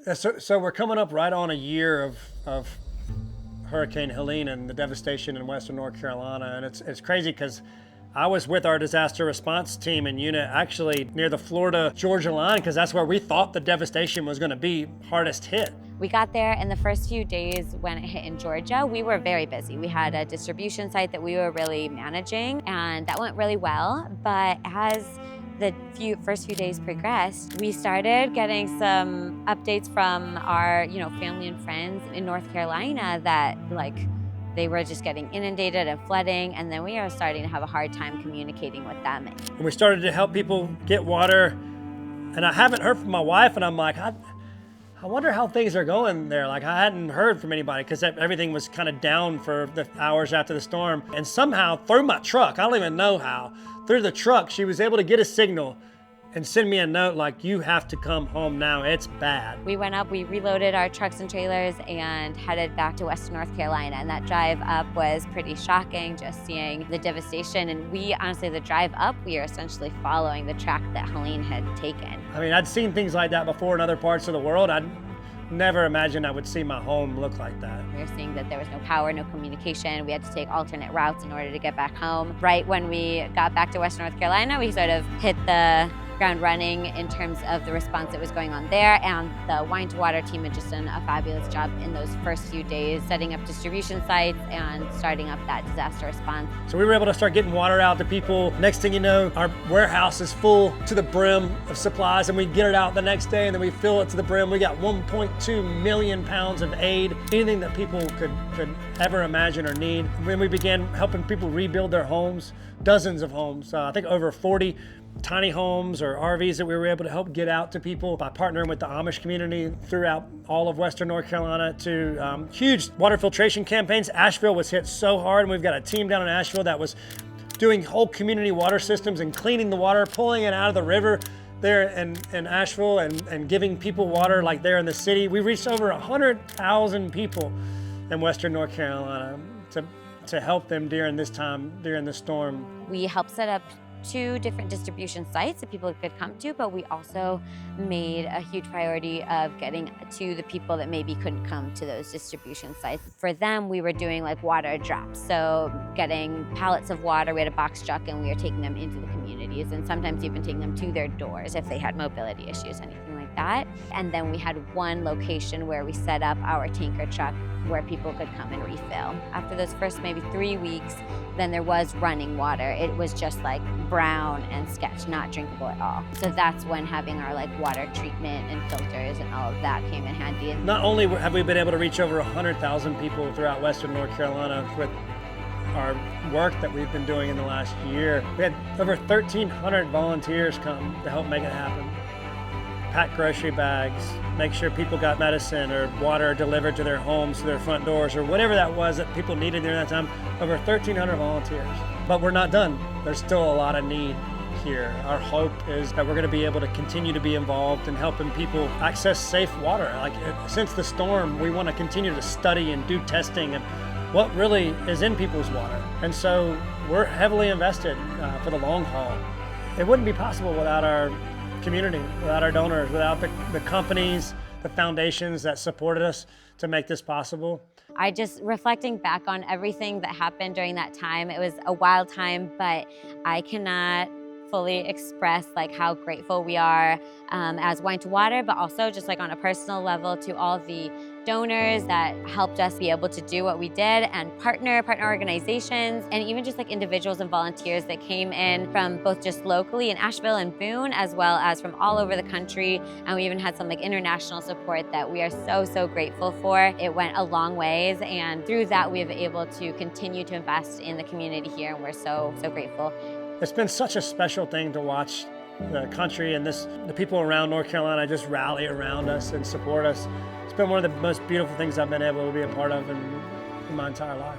So we're coming up right on a year of Hurricane Helene and the devastation in Western North Carolina. And it's crazy because I was with our disaster response team and unit actually near the Florida-Georgia line because that's where we thought the devastation was going to be hardest hit. We got there in the first few days when it hit in Georgia. We were very busy. We had a distribution site that we were really managing, and that went really well. But as the first few days progressed, we started getting some updates from our family and friends in North Carolina that they were just getting inundated and flooding, and then we are starting to have a hard time communicating with them. And we started to help people get water, and I haven't heard from my wife, and I'm like, I wonder how things are going there. Like, I hadn't heard from anybody because everything was kind of down for the hours after the storm. And somehow through my truck, I don't even know how, through the truck, she was able to get a signal and send me a note like, you have to come home now, it's bad. We went up, we reloaded our trucks and trailers and headed back to Western North Carolina. And that drive up was pretty shocking, just seeing the devastation. And honestly, the drive up, we are essentially following the track that Helene had taken. I mean, I'd seen things like that before in other parts of the world. I'd never imagined I would see my home look like that. We were seeing that there was no power, no communication. We had to take alternate routes in order to get back home. Right when we got back to Western North Carolina, we sort of hit the ground running in terms of the response that was going on there, and the Wine to Water team had just done a fabulous job in those first few days, setting up distribution sites and starting up that disaster response. So we were able to start getting water out to people. Next thing you know, our warehouse is full to the brim of supplies, and we get it out the next day, and then we fill it to the brim. We got 1.2 million pounds of aid, anything that people could ever imagine or need. When we began helping people rebuild their homes, dozens of homes, I think over 40 tiny homes or RVs that we were able to help get out to people by partnering with the Amish community throughout all of Western North Carolina to huge water filtration campaigns. Asheville was hit so hard, and we've got a team down in Asheville that was doing whole community water systems and cleaning the water, pulling it out of the river there in Asheville and giving people water like there in the city. We reached over 100,000 people in Western North Carolina to help them during this time, during the storm. We helped set up 2 different distribution sites that people could come to, but we also made a huge priority of getting to the people that maybe couldn't come to those distribution sites. For them, we were doing water drops. So getting pallets of water, we had a box truck, and we were taking them into the communities, and sometimes even taking them to their doors if they had mobility issues, anything like that. And then we had one location where we set up our tanker truck where people could come and refill. After those first maybe 3 weeks, then there was running water. It was just brown and sketch, not drinkable at all. So that's when having our water treatment and filters and all of that came in handy. And not only have we been able to reach over 100,000 people throughout Western North Carolina with our work that we've been doing in the last year, we had over 1,300 volunteers come to help make it happen. Pack grocery bags, make sure people got medicine or water delivered to their homes, to their front doors, or whatever that was that people needed during that time. Over 1,300 volunteers. But we're not done. There's still a lot of need here. Our hope is that we're going to be able to continue to be involved in helping people access safe water. Since the storm, we want to continue to study and do testing and what really is in people's water. And so we're heavily invested for the long haul. It wouldn't be possible without our community, without our donors, without the companies, the foundations that supported us to make this possible. I just, reflecting back on everything that happened during that time, it was a wild time, but I cannot fully express how grateful we are as Wine to Water, but also just on a personal level to all the donors that helped us be able to do what we did, and partner organizations, and even just individuals and volunteers that came in from both just locally in Asheville and Boone, as well as from all over the country. And we even had some international support that we are so grateful for. It went a long ways, and through that we have been able to continue to invest in the community here, and we're so grateful. It's been such a special thing to watch the country and the people around North Carolina just rally around us and support us. It's been one of the most beautiful things I've been able to be a part of in my entire life.